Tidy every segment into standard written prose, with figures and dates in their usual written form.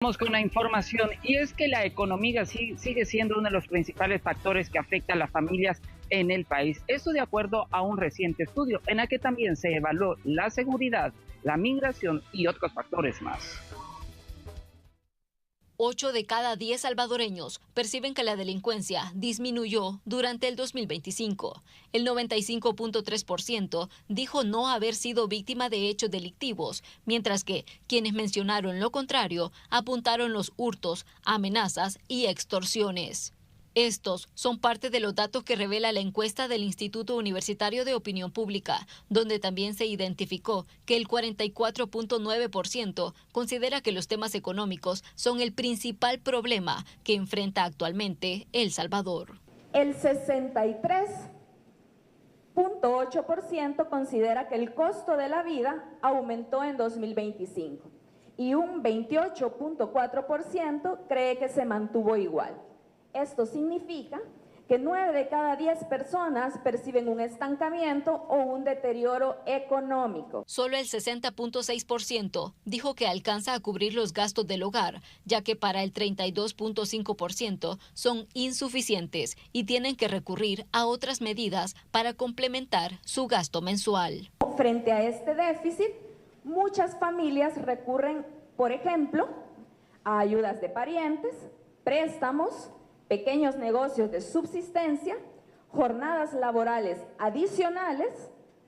Vamos con la información, y es que la economía sigue siendo uno de los principales factores que afecta a las familias en el país. Esto de acuerdo a un reciente estudio en el que también se evaluó la seguridad, la migración y otros factores más. 8 de cada 10 salvadoreños perciben que la delincuencia disminuyó durante el 2025. El 95.3% dijo no haber sido víctima de hechos delictivos, mientras que quienes mencionaron lo contrario apuntaron los hurtos, amenazas y extorsiones. Estos son parte de los datos que revela la encuesta del Instituto Universitario de Opinión Pública, donde también se identificó que el 44.9% considera que los temas económicos son el principal problema que enfrenta actualmente El Salvador. El 63.8% considera que el costo de la vida aumentó en 2025 y un 28.4% cree que se mantuvo igual. Esto significa que 9 de cada 10 personas perciben un estancamiento o un deterioro económico. Solo el 60.6% dijo que alcanza a cubrir los gastos del hogar, ya que para el 32.5% son insuficientes y tienen que recurrir a otras medidas para complementar su gasto mensual. Frente a este déficit, muchas familias recurren, por ejemplo, a ayudas de parientes, préstamos, pequeños negocios de subsistencia, jornadas laborales adicionales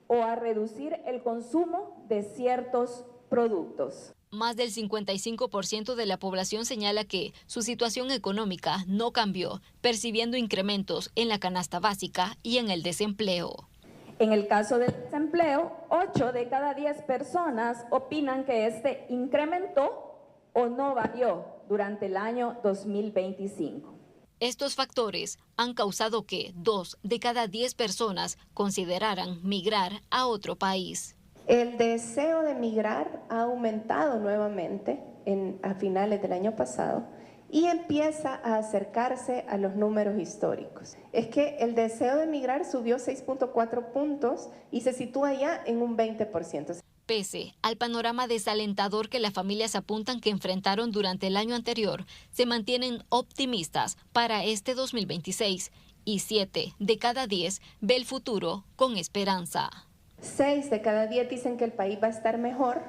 o a reducir el consumo de ciertos productos. Más del 55% de la población señala que su situación económica no cambió, percibiendo incrementos en la canasta básica y en el desempleo. En el caso del desempleo, 8 de cada 10 personas opinan que este incrementó o no varió durante el año 2025. Estos factores han causado que 2 de cada 10 personas consideraran migrar a otro país. El deseo de migrar ha aumentado nuevamente a finales del año pasado y empieza a acercarse a los números históricos. Es que el deseo de migrar subió 6.4 puntos y se sitúa ya en un 20%. Pese al panorama desalentador que las familias apuntan que enfrentaron durante el año anterior, se mantienen optimistas para este 2026 y 7 de cada 10 ve el futuro con esperanza. 6 de cada 10 dicen que el país va a estar mejor,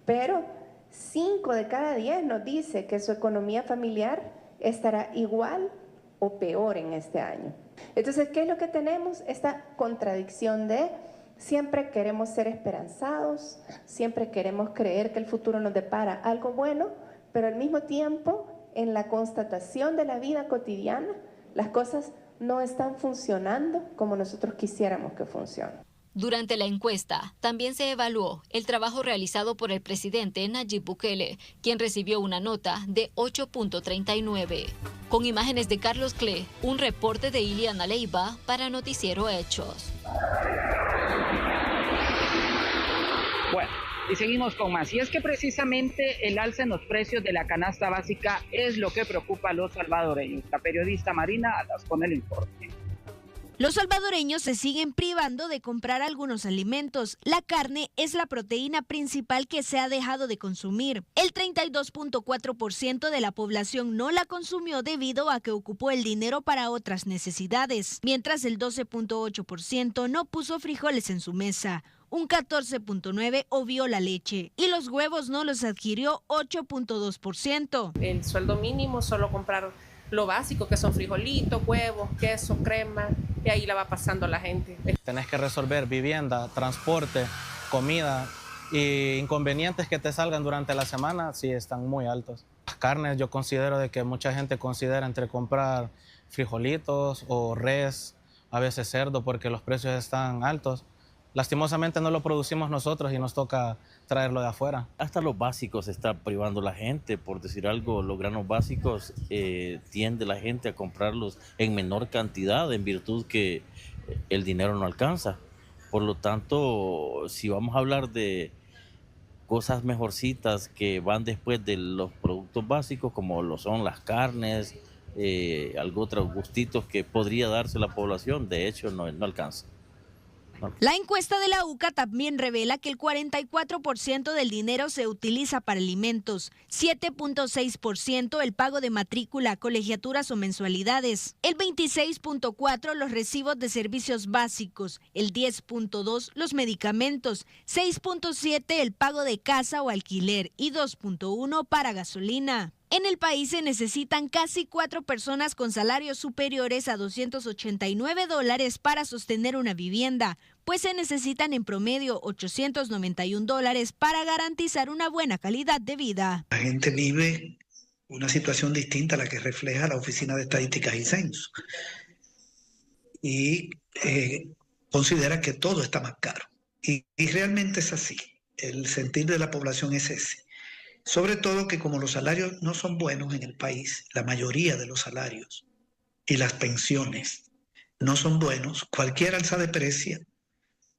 pero 5 de cada 10 nos dice que su economía familiar estará igual o peor en este año. Entonces, ¿qué es lo que tenemos? Esta contradicción de siempre queremos ser esperanzados, siempre queremos creer que el futuro nos depara algo bueno, pero al mismo tiempo, en la constatación de la vida cotidiana, las cosas no están funcionando como nosotros quisiéramos que funcionen. Durante la encuesta, también se evaluó el trabajo realizado por el presidente Nayib Bukele, quien recibió una nota de 8.39. Con imágenes de Carlos Cle, un reporte de Iliana Leiva para Noticiero Hechos. Bueno, y seguimos con más. Y es que precisamente el alza en los precios de la canasta básica es lo que preocupa a los salvadoreños. La periodista Marina Alas con el informe. Los salvadoreños se siguen privando de comprar algunos alimentos. La carne es la proteína principal que se ha dejado de consumir. El 32.4% de la población no la consumió debido a que ocupó el dinero para otras necesidades, mientras el 12.8% no puso frijoles en su mesa. Un 14.9% obvió la leche y los huevos no los adquirió 8.2%. El sueldo mínimo solo compraron lo básico, que son frijolitos, huevos, queso, crema, y ahí la va pasando la gente. Tenés que resolver vivienda, transporte, comida y inconvenientes que te salgan durante la semana, sí están muy altos. Las carnes, yo considero de que mucha gente considera entre comprar frijolitos o res, a veces cerdo, porque los precios están altos. Lastimosamente no lo producimos nosotros y nos toca traerlo de afuera. Hasta los básicos se está privando la gente, por decir algo, los granos básicos tiende la gente a comprarlos en menor cantidad en virtud que el dinero no alcanza. Por lo tanto, si vamos a hablar de cosas mejorcitas que van después de los productos básicos, como lo son las carnes, algo otros gustitos que podría darse la población, de hecho no alcanza. La encuesta de la UCA también revela que el 44% del dinero se utiliza para alimentos, 7.6% el pago de matrícula, colegiaturas o mensualidades, el 26.4% los recibos de servicios básicos, el 10.2% los medicamentos, 6.7% el pago de casa o alquiler y 2.1% para gasolina. En el país se necesitan casi 4 personas con salarios superiores a $289 para sostener una vivienda, pues se necesitan en promedio $891 para garantizar una buena calidad de vida. La gente vive una situación distinta a la que refleja la Oficina de Estadísticas y Censo y considera que todo está más caro. Y realmente es así, el sentir de la población es ese. Sobre todo que como los salarios no son buenos en el país, la mayoría de los salarios y las pensiones no son buenos, cualquier alza de precio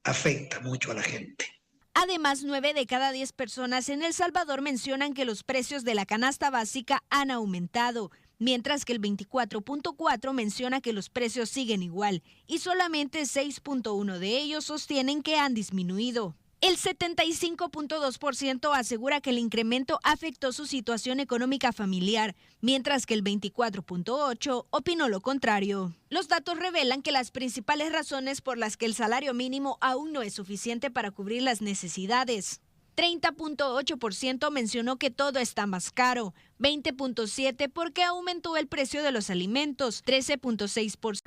afecta mucho a la gente. Además, 9 de cada 10 personas en El Salvador mencionan que los precios de la canasta básica han aumentado, mientras que el 24.4% menciona que los precios siguen igual y solamente 6.1% de ellos sostienen que han disminuido. El 75.2% asegura que el incremento afectó su situación económica familiar, mientras que el 24.8% opinó lo contrario. Los datos revelan que las principales razones por las que el salario mínimo aún no es suficiente para cubrir las necesidades. 30.8% mencionó que todo está más caro, 20.7% porque aumentó el precio de los alimentos, 13.6%.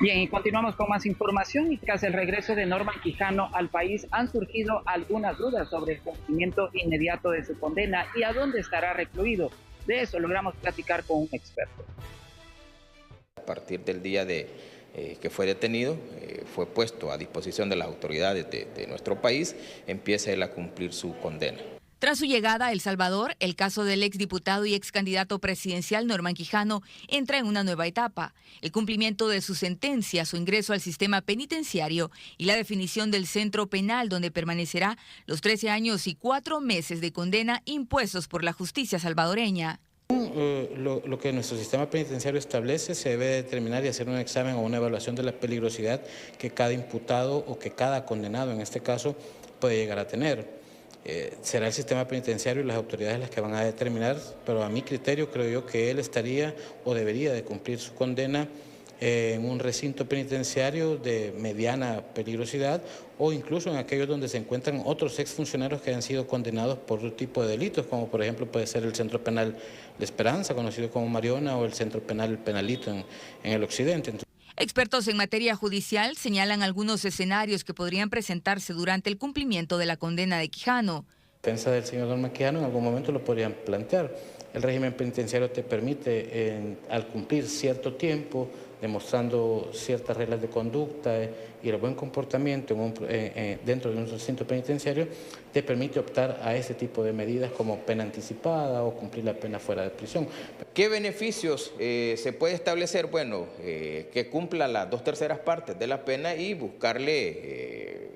Bien, y continuamos con más información. Y tras el regreso de Norman Quijano al país, han surgido algunas dudas sobre el cumplimiento inmediato de su condena y a dónde estará recluido. De eso logramos platicar con un experto. A partir del día que fue detenido, fue puesto a disposición de las autoridades de nuestro país, empieza él a cumplir su condena. Tras su llegada a El Salvador, el caso del exdiputado y excandidato presidencial Norman Quijano entra en una nueva etapa. El cumplimiento de su sentencia, su ingreso al sistema penitenciario y la definición del centro penal donde permanecerá los 13 años y 4 meses de condena impuestos por la justicia salvadoreña. Lo que nuestro sistema penitenciario establece se debe determinar y hacer un examen o una evaluación de la peligrosidad que cada imputado o que cada condenado en este caso puede llegar a tener. Será el sistema penitenciario y las autoridades las que van a determinar, pero a mi criterio creo yo que él estaría o debería de cumplir su condena en un recinto penitenciario de mediana peligrosidad o incluso en aquellos donde se encuentran otros exfuncionarios que han sido condenados por otro tipo de delitos, como por ejemplo puede ser el Centro Penal La Esperanza, conocido como Mariona, o el Centro Penal Penalito en el occidente. Expertos en materia judicial señalan algunos escenarios que podrían presentarse durante el cumplimiento de la condena de Quijano. La defensa del señor Norman Quijano en algún momento lo podrían plantear. El régimen penitenciario te permite, al cumplir cierto tiempo, demostrando ciertas reglas de conducta y el buen comportamiento dentro de un recinto penitenciario, te permite optar a ese tipo de medidas como pena anticipada o cumplir la pena fuera de prisión. ¿Qué beneficios se puede establecer? Bueno, que cumpla las 2/3 partes de la pena y buscarle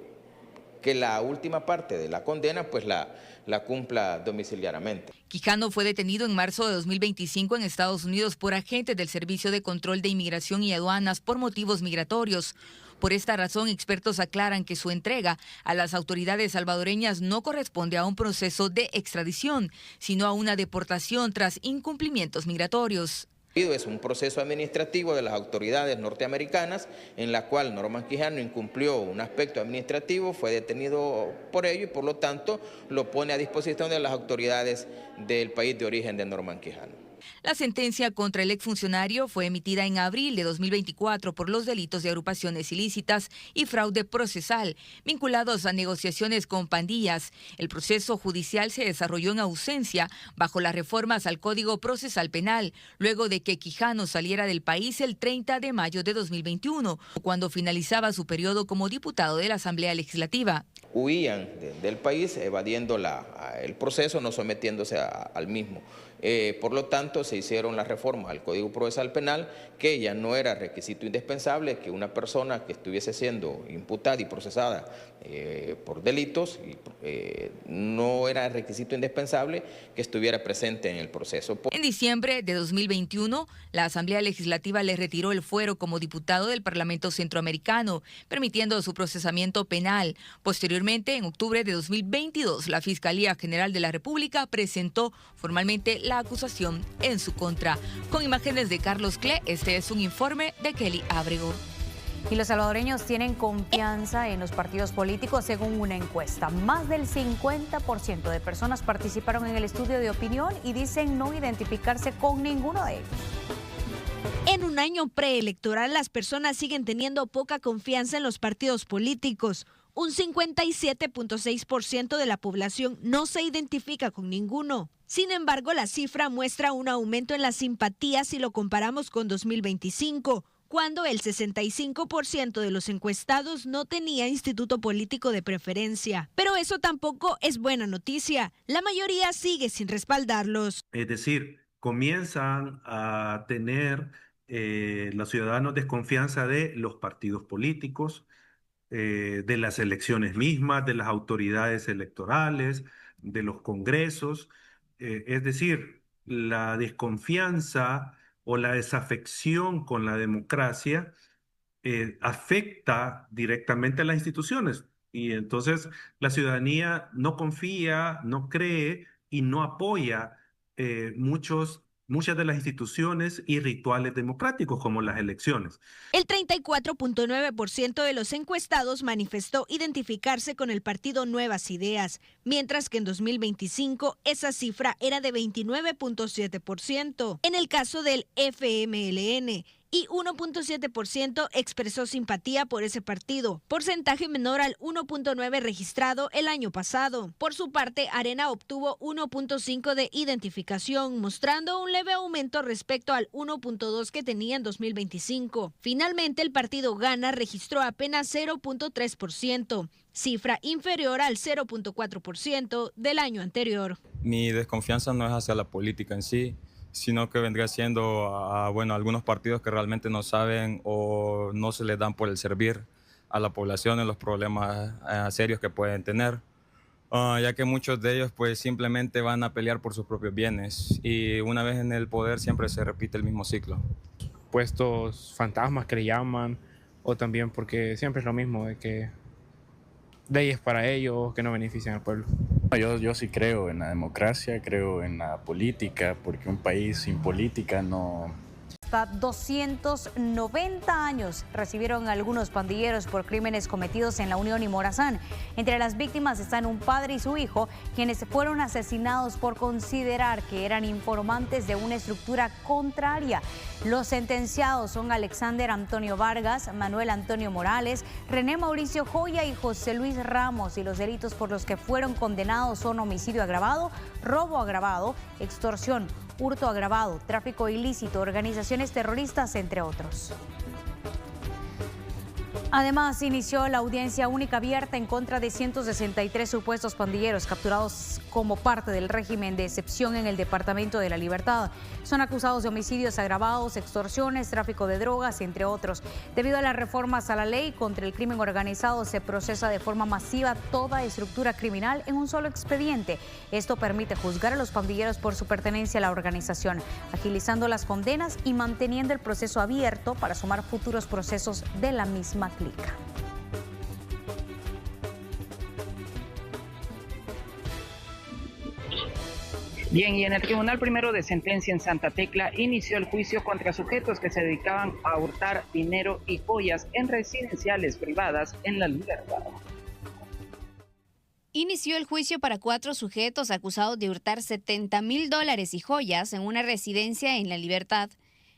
que la última parte de la condena pues la cumpla domiciliarmente. Quijano fue detenido en marzo de 2025 en Estados Unidos por agentes del Servicio de Control de Inmigración y Aduanas por motivos migratorios. Por esta razón, expertos aclaran que su entrega a las autoridades salvadoreñas no corresponde a un proceso de extradición, sino a una deportación tras incumplimientos migratorios. Es un proceso administrativo de las autoridades norteamericanas en la cual Norman Quijano incumplió un aspecto administrativo, fue detenido por ello y por lo tanto lo pone a disposición de las autoridades del país de origen de Norman Quijano. La sentencia contra el exfuncionario fue emitida en abril de 2024 por los delitos de agrupaciones ilícitas y fraude procesal, vinculados a negociaciones con pandillas. El proceso judicial se desarrolló en ausencia bajo las reformas al Código Procesal Penal, luego de que Quijano saliera del país el 30 de mayo de 2021, cuando finalizaba su periodo como diputado de la Asamblea Legislativa. Huían del país evadiendo el proceso, no sometiéndose al mismo. Por lo tanto, se hicieron las reformas al Código Procesal Penal, que ya no era requisito indispensable que una persona que estuviese siendo imputada y procesada por delitos, no era requisito indispensable que estuviera presente en el proceso. En diciembre de 2021, la Asamblea Legislativa le retiró el fuero como diputado del Parlamento Centroamericano, permitiendo su procesamiento penal. Posteriormente, en octubre de 2022, la Fiscalía General de la República presentó formalmente la acusación en su contra. Con imágenes de Carlos Cle, este es un informe de Kelly Ábrego. Y los salvadoreños tienen confianza en los partidos políticos según una encuesta. Más del 50% de personas participaron en el estudio de opinión y dicen no identificarse con ninguno de ellos. En un año preelectoral, las personas siguen teniendo poca confianza en los partidos políticos. Un 57.6% de la población no se identifica con ninguno. Sin embargo, la cifra muestra un aumento en la simpatía si lo comparamos con 2025, cuando el 65% de los encuestados no tenía instituto político de preferencia. Pero eso tampoco es buena noticia. La mayoría sigue sin respaldarlos. Es decir, comienzan a tener los ciudadanos desconfianza de los partidos políticos, de las elecciones mismas, de las autoridades electorales, de los congresos. Es decir, la desconfianza o la desafección con la democracia afecta directamente a las instituciones. Y entonces la ciudadanía no confía, no cree y no apoya muchas de las instituciones y rituales democráticos como las elecciones. El 34.9% de los encuestados manifestó identificarse con el partido Nuevas Ideas, mientras que en 2025 esa cifra era de 29.7%. En el caso del FMLN, y 1.7% expresó simpatía por ese partido, porcentaje menor al 1.9% registrado el año pasado. Por su parte, Arena obtuvo 1.5% de identificación, mostrando un leve aumento respecto al 1.2% que tenía en 2025. Finalmente, el partido Gana registró apenas 0.3%, cifra inferior al 0.4% del año anterior. Mi desconfianza no es hacia la política en sí, sino que vendría siendo a algunos partidos que realmente no saben o no se les dan por el servir a la población en los problemas serios que pueden tener, ya que muchos de ellos pues simplemente van a pelear por sus propios bienes y una vez en el poder siempre se repite el mismo ciclo. Puestos fantasmas que le llaman, o también porque siempre es lo mismo, de que leyes para ellos que no benefician al pueblo. Yo sí creo en la democracia, creo en la política, porque un país sin política no... Hasta 290 años recibieron algunos pandilleros por crímenes cometidos en La Unión y Morazán. Entre las víctimas están un padre y su hijo, quienes fueron asesinados por considerar que eran informantes de una estructura contraria. Los sentenciados son Alexander Antonio Vargas, Manuel Antonio Morales, René Mauricio Joya y José Luis Ramos, y los delitos por los que fueron condenados son homicidio agravado, robo agravado, extorsión, hurto agravado, tráfico ilícito, organizaciones terroristas, entre otros. Además, inició la audiencia única abierta en contra de 163 supuestos pandilleros capturados como parte del régimen de excepción en el Departamento de la Libertad. Son acusados de homicidios agravados, extorsiones, tráfico de drogas, entre otros. Debido a las reformas a la ley contra el crimen organizado, se procesa de forma masiva toda estructura criminal en un solo expediente. Esto permite juzgar a los pandilleros por su pertenencia a la organización, agilizando las condenas y manteniendo el proceso abierto para sumar futuros procesos de la misma clica. Bien, y en el Tribunal Primero de Sentencia en Santa Tecla inició el juicio contra sujetos que se dedicaban a hurtar dinero y joyas en residenciales privadas en La Libertad. Inició el juicio para 4 sujetos acusados de hurtar $70,000 y joyas en una residencia en La Libertad.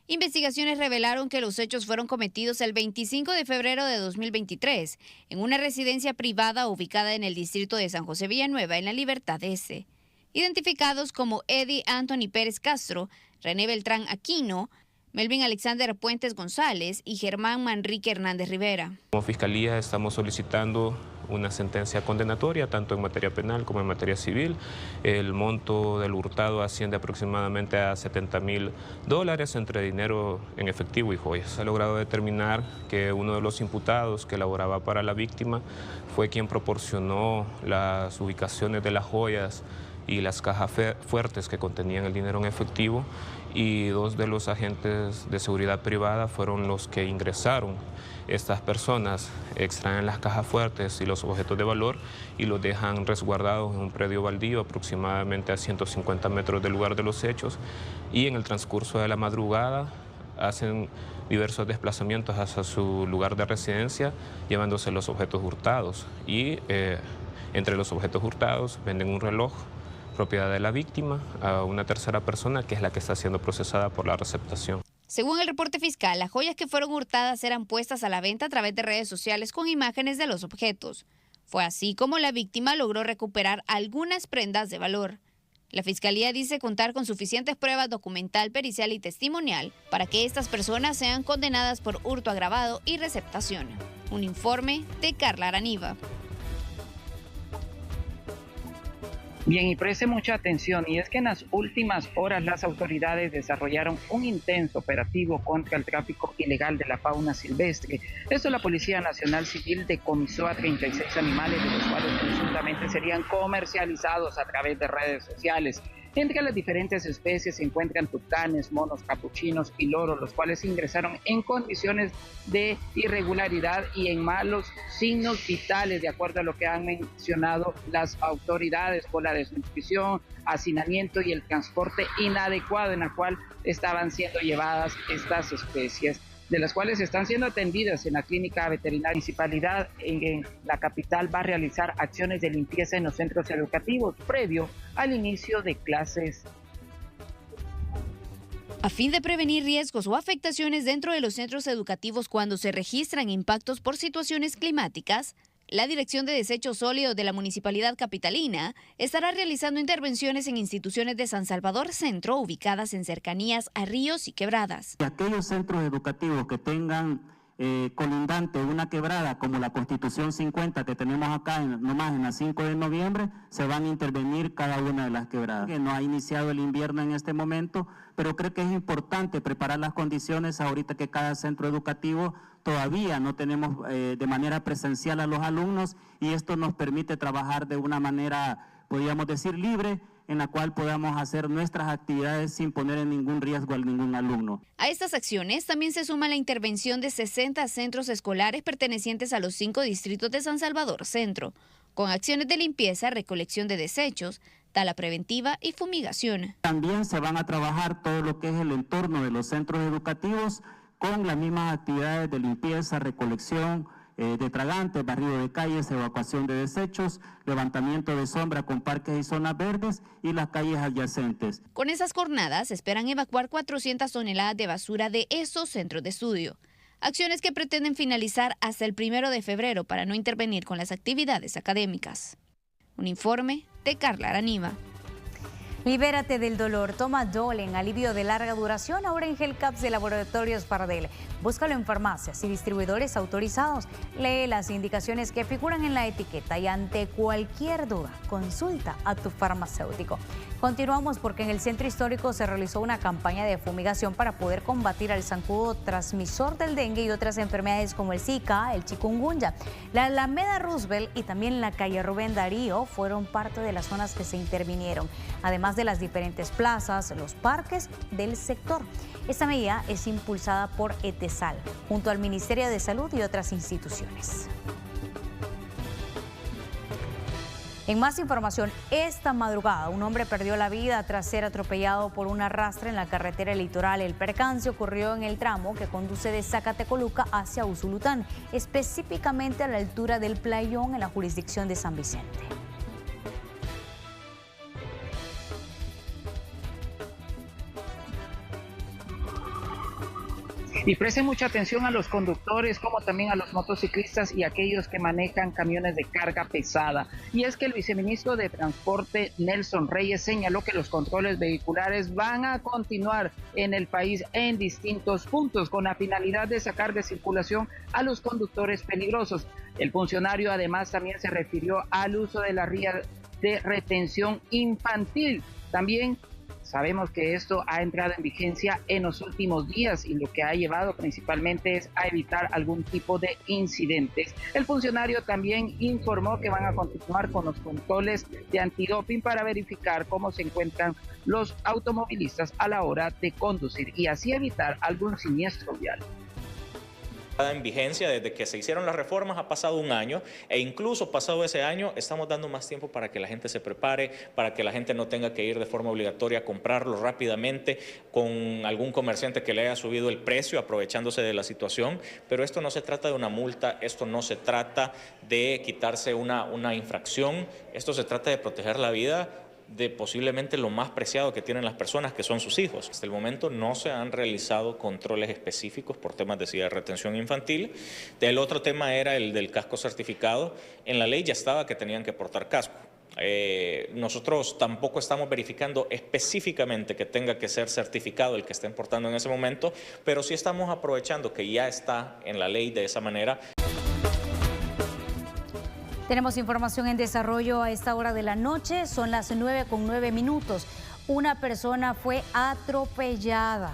Investigaciones revelaron que los hechos fueron cometidos el 25 de febrero de 2023 en una residencia privada ubicada en el distrito de San José Villanueva, en La Libertad Este. Identificados como Eddie Anthony Pérez Castro, René Beltrán Aquino, Melvin Alexander Puentes González y Germán Manrique Hernández Rivera. Como Fiscalía estamos solicitando una sentencia condenatoria, tanto en materia penal como en materia civil. El monto del hurtado asciende aproximadamente a $70,000 entre dinero en efectivo y joyas. Se ha logrado determinar que uno de los imputados que laboraba para la víctima fue quien proporcionó las ubicaciones de las joyas y las cajas fuertes que contenían el dinero en efectivo, y 2 de los agentes de seguridad privada fueron los que ingresaron. Estas personas extraen las cajas fuertes y los objetos de valor y los dejan resguardados en un predio baldío aproximadamente a 150 metros del lugar de los hechos, y en el transcurso de la madrugada hacen diversos desplazamientos hacia su lugar de residencia llevándose los objetos hurtados, y entre los objetos hurtados venden un reloj propiedad de la víctima a una tercera persona que es la que está siendo procesada por la receptación. Según el reporte fiscal, las joyas que fueron hurtadas eran puestas a la venta a través de redes sociales con imágenes de los objetos. Fue así como la víctima logró recuperar algunas prendas de valor. La Fiscalía dice contar con suficientes pruebas documental, pericial y testimonial para que estas personas sean condenadas por hurto agravado y receptación. Un informe de Carla Araniva. Bien, y preste mucha atención, y es que en las últimas horas las autoridades desarrollaron un intenso operativo contra el tráfico ilegal de la fauna silvestre. Esto, la Policía Nacional Civil decomisó a 36 animales, de los cuales presuntamente serían comercializados a través de redes sociales. Entre las diferentes especies se encuentran tucanes, monos capuchinos y loros, los cuales ingresaron en condiciones de irregularidad y en malos signos vitales, de acuerdo a lo que han mencionado las autoridades, por la desnutrición, hacinamiento y el transporte inadecuado en el cual estaban siendo llevadas estas especies, de las cuales están siendo atendidas en la clínica veterinaria. La municipalidad en la capital va a realizar acciones de limpieza en los centros educativos previo al inicio de clases. A fin de prevenir riesgos o afectaciones dentro de los centros educativos cuando se registran impactos por situaciones climáticas, la Dirección de Desechos Sólidos de la Municipalidad Capitalina estará realizando intervenciones en instituciones de San Salvador Centro ubicadas en cercanías a ríos y quebradas. Aquellos centros educativos que tengan colindante una quebrada como la Constitución 50 que tenemos acá nomás en la 5 de noviembre, se van a intervenir cada una de las quebradas. No ha iniciado el invierno en este momento, pero creo que es importante preparar las condiciones ahorita que cada centro educativo todavía no tenemos de manera presencial a los alumnos, y esto nos permite trabajar de una manera, podríamos decir, libre, en la cual podamos hacer nuestras actividades sin poner en ningún riesgo a ningún alumno. A estas acciones también se suma la intervención de 60 centros escolares pertenecientes a los 5 distritos de San Salvador Centro, con acciones de limpieza, recolección de desechos, tala preventiva y fumigación. También se van a trabajar todo lo que es el entorno de los centros educativos con las mismas actividades de limpieza, recolección de tragantes, barrido de calles, evacuación de desechos, levantamiento de sombra con parques y zonas verdes y las calles adyacentes. Con esas jornadas esperan evacuar 400 toneladas de basura de esos centros de estudio. Acciones que pretenden finalizar hasta el 1 de febrero para no intervenir con las actividades académicas. Un informe de Carla Araniva. Libérate del dolor, toma Dolen, alivio de larga duración, ahora en Gel Caps de Laboratorios Pardel. Búscalo en farmacias y distribuidores autorizados. Lee las indicaciones que figuran en la etiqueta y ante cualquier duda, consulta a tu farmacéutico. Continuamos porque en el Centro Histórico se realizó una campaña de fumigación para poder combatir al zancudo transmisor del dengue y otras enfermedades como el Zika, el chikungunya. La Alameda Roosevelt y también la calle Rubén Darío fueron parte de las zonas que se intervinieron, además de las diferentes plazas, los parques del sector. Esta medida es impulsada por ETESAL, junto al Ministerio de Salud y otras instituciones. En más información, esta madrugada un hombre perdió la vida tras ser atropellado por un arrastre en la carretera litoral. El percance ocurrió en el tramo que conduce de Zacatecoluca hacia Usulután, específicamente a la altura del Playón en la jurisdicción de San Vicente. Y presten mucha atención a los conductores, como también a los motociclistas y aquellos que manejan camiones de carga pesada. Y es que el viceministro de Transporte, Nelson Reyes, señaló que los controles vehiculares van a continuar en el país en distintos puntos, con la finalidad de sacar de circulación a los conductores peligrosos. El funcionario además también se refirió al uso de la vía de retención infantil. También sabemos que esto ha entrado en vigencia en los últimos días y lo que ha llevado principalmente es a evitar algún tipo de incidentes. El funcionario también informó que van a continuar con los controles de antidoping para verificar cómo se encuentran los automovilistas a la hora de conducir y así evitar algún siniestro vial. En vigencia desde que se hicieron las reformas ha pasado un año e incluso pasado ese año estamos dando más tiempo para que la gente se prepare, para que la gente no tenga que ir de forma obligatoria a comprarlo rápidamente con algún comerciante que le haya subido el precio aprovechándose de la situación, pero esto no se trata de una multa, esto no se trata de quitarse una infracción, esto se trata de proteger la vida de posiblemente lo más preciado que tienen las personas, que son sus hijos. Hasta el momento no se han realizado controles específicos por temas de retención infantil. El otro tema era el del casco certificado. En la ley ya estaba que tenían que portar casco. Nosotros tampoco estamos verificando específicamente que tenga que ser certificado el que estén portando en ese momento, pero sí estamos aprovechando que ya está en la ley de esa manera. Tenemos información en desarrollo a esta hora de la noche, son las 9:09. Una persona fue atropellada.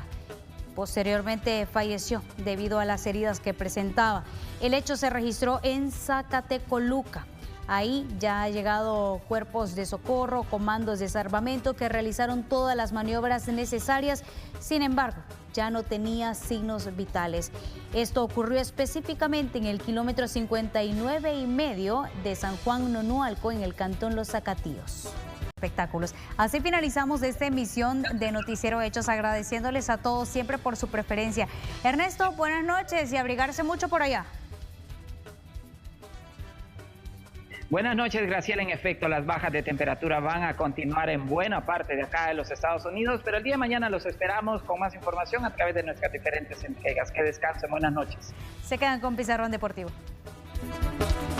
Posteriormente falleció debido a las heridas que presentaba. El hecho se registró en Zacatecoluca. Ahí ya han llegado cuerpos de socorro, comandos de salvamento que realizaron todas las maniobras necesarias. Sin embargo, ya no tenía signos vitales. Esto ocurrió específicamente en el kilómetro 59,5 de San Juan Nonualco, en el cantón Los Zacatíos. Espectáculos. Así finalizamos esta emisión de Noticiero Hechos, agradeciéndoles a todos siempre por su preferencia. Ernesto, buenas noches y abrigarse mucho por allá. Buenas noches, Graciela. En efecto, las bajas de temperatura van a continuar en buena parte de acá de los Estados Unidos, pero el día de mañana los esperamos con más información a través de nuestras diferentes entregas. Que descansen, buenas noches. Se quedan con Pizarrón Deportivo.